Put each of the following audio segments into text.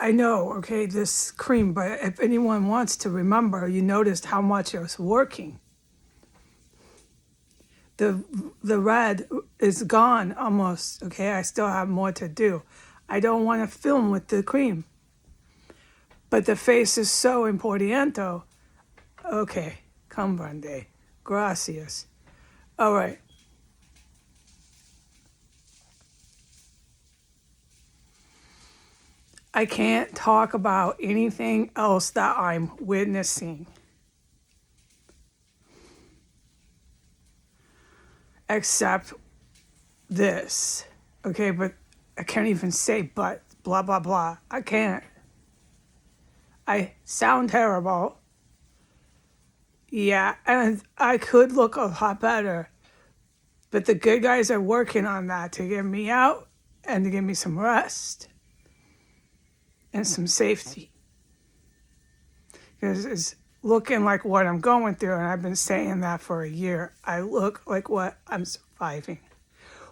I know, okay, this cream, but if anyone wants to remember, you noticed how much it was working. The the red is gone almost, okay? I still have more to do. I don't want to film with the cream, but the face is so importante. Okay, comprende. Gracias. All right. I can't talk about anything else that I'm witnessing except this. Okay, but I can't even say but, blah, blah, blah. I can't. I sound terrible. Yeah, and I could look a lot better, but the good guys are working on that to get me out and to give me some rest and some safety. Because it's looking like what I'm going through, and I've been saying that for a year. I look like what I'm surviving.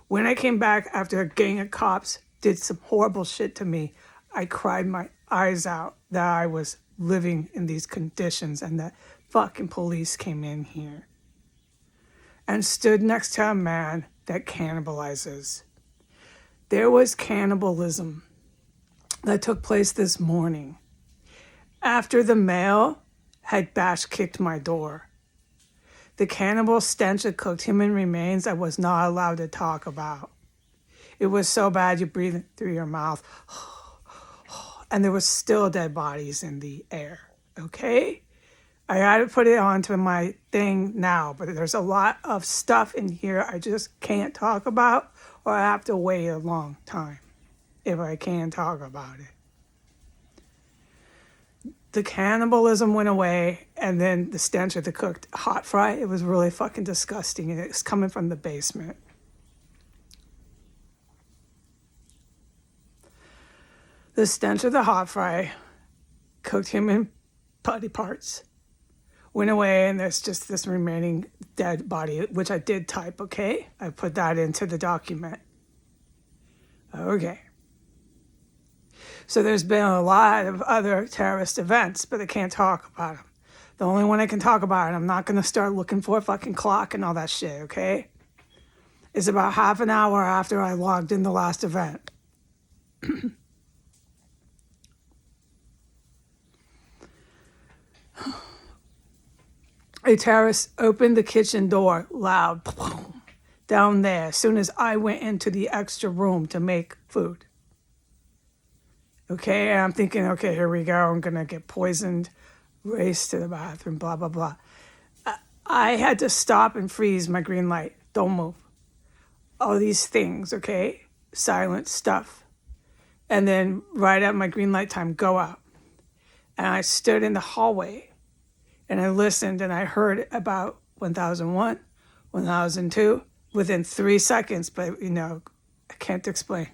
When I came back after a gang of cops did some horrible shit to me, I cried my eyes out that I was living in these conditions and that fucking police came in here and stood next to a man that cannibalizes. There was cannibalism that took place this morning after the male had bash kicked my door. The cannibal stench of cooked human remains I was not allowed to talk about. It was so bad you breathe it through your mouth. And there was still dead bodies in the air, okay? I had to put it onto my thing now, but there's a lot of stuff in here I just can't talk about, or I have to wait a long time if I can talk about it. The cannibalism went away, and then the stench of the cooked hot fry, it was really fucking disgusting, and it's coming from the basement. The stench of the hot fry, cooked human body parts, went away, and there's just this remaining dead body, which I did type, okay? I put that into the document. Okay. So there's been a lot of other terrorist events, but I can't talk about them. The only one I can talk about, and I'm not going to start looking for a fucking clock and all that shit, okay? Is about half an hour after I logged in the last event. A terrorist opened the kitchen door loud down there as soon as I went into the extra room to make food. Okay, and I'm thinking, okay, here we go. I'm going to get poisoned, race to the bathroom, blah, blah, blah. I had to stop and freeze my green light. Don't move. All these things, okay? Silent stuff. And then right at my green light time, go out. And I stood in the hallway and I listened and I heard about 1001, 1002 within 3 seconds, but I can't explain.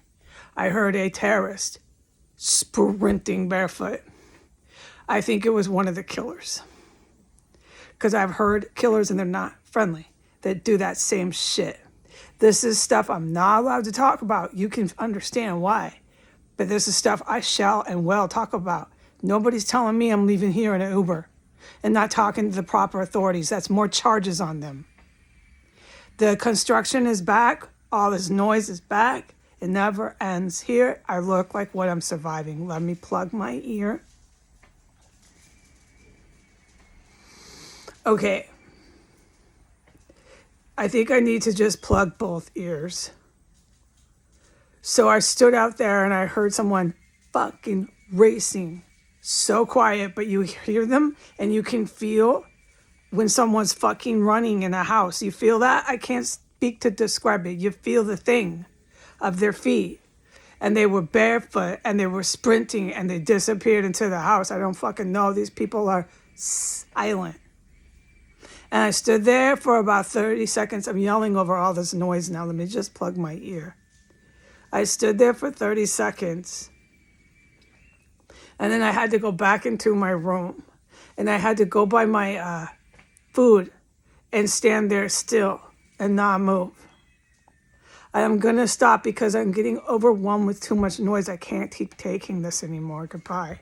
I heard a terrorist sprinting barefoot. I think it was one of the killers. Because I've heard killers and they're not friendly that do that same shit. This is stuff I'm not allowed to talk about. You can understand why. But this is stuff I shall and will talk about. Nobody's telling me I'm leaving here in an Uber and not talking to the proper authorities. That's more charges on them. The construction is back. All this noise is back. It never ends here. I look like what I'm surviving. Let me plug my ear. Okay. I think I need to just plug both ears. So I stood out there and I heard someone fucking racing. So quiet, but you hear them and you can feel when someone's fucking running in a house. You feel that? I can't speak to describe it. You feel the thing of their feet. And they were barefoot and they were sprinting and they disappeared into the house. I don't fucking know. These people are silent. And I stood there for about 30 seconds. I'm yelling over all this noise now. Let me just plug my ear. I stood there for 30 seconds. And then I had to go back into my room. And I had to go by my food and stand there still and not move. I'm going to stop because I'm getting overwhelmed with too much noise. I can't keep taking this anymore. Goodbye.